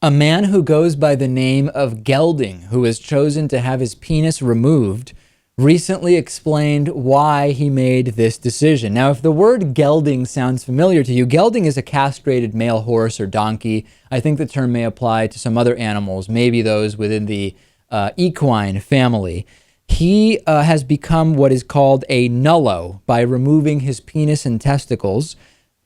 A man who goes by the name of Gelding, who has chosen to have his penis removed, recently explained why he made this decision. Now, if the word gelding sounds familiar to you, gelding is a castrated male horse or donkey. I think the term may apply to some other animals, maybe those within the equine family. He has become what is called a nullo by removing his penis and testicles.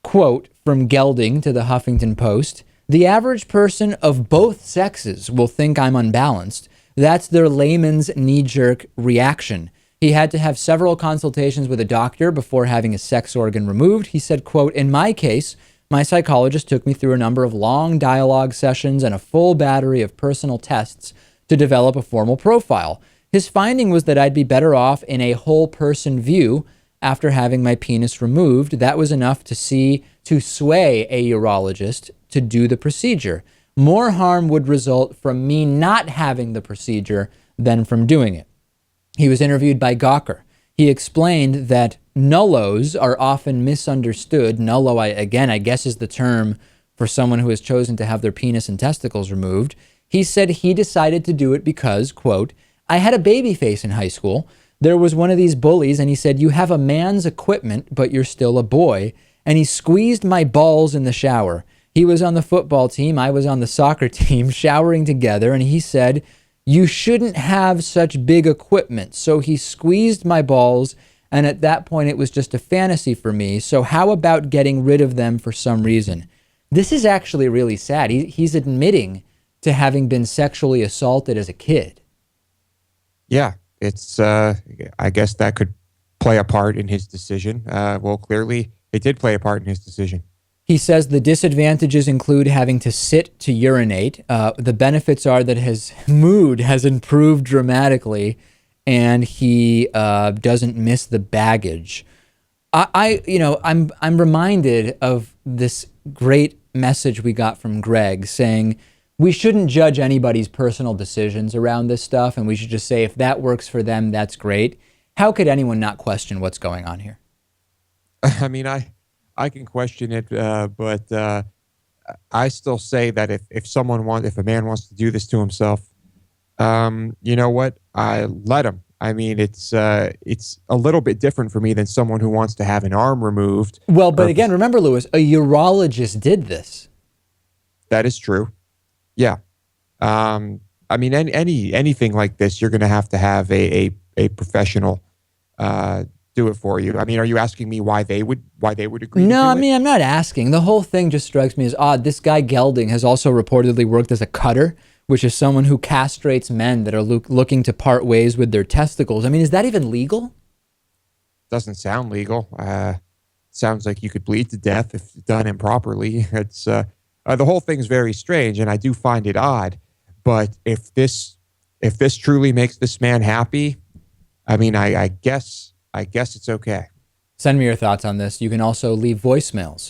Quote from Gelding to the Huffington Post: "The average person of both sexes will think I'm unbalanced. That's their layman's knee-jerk reaction. He had to have several consultations with a doctor before having a sex organ removed." He said, quote, "In my case, my psychologist took me through a number of long dialogue sessions and a full battery of personal tests to develop a formal profile. His finding was that I'd be better off in a whole person view after having my penis removed. That was enough to sway a urologist to do the procedure. More harm would result from me not having the procedure than from doing it." He was interviewed by Gawker. He explained that nullos are often misunderstood. Nullo, I guess, is the term for someone who has chosen to have their penis and testicles removed. He said he decided to do it because, quote, "I had a baby face in high school. There was one of these bullies and he said, 'You have a man's equipment, but you're still a boy.' And he squeezed my balls in the shower. He was on the football team. I was on the soccer team, showering together. And he said, 'You shouldn't have such big equipment.' So he squeezed my balls. And at that point, it was just a fantasy for me. So how about getting rid of them for some reason?" This is actually really sad. He's admitting to having been sexually assaulted as a kid. Yeah, it's, I guess that could play a part in his decision. Well, clearly it did play a part in his decision. He says the disadvantages include having to sit to urinate. The benefits are that his mood has improved dramatically, and he doesn't miss the baggage. I'm reminded of this great message we got from Greg saying we shouldn't judge anybody's personal decisions around this stuff, and we should just say if that works for them, that's great. How could anyone not question what's going on here? I mean, I can question it, but I still say that if a man wants to do this to himself, you know what? I let him. I mean, it's a little bit different for me than someone who wants to have an arm removed. Well, but again, remember, Lewis, a urologist did this. That is true. Yeah. I mean, anything like this, you're going to have a professional do it for you. I mean, are you asking me why they would agree? No, to I do mean, I'm not asking. The whole thing just strikes me as odd. This guy Gelding has also reportedly worked as a cutter, which is someone who castrates men that are looking to part ways with their testicles. I mean, is that even legal? Doesn't sound legal. Sounds like you could bleed to death if done improperly. It's the whole thing's very strange, and I do find it odd. But if this truly makes this man happy, I mean, I guess it's okay. Send me your thoughts on this. You can also leave voicemails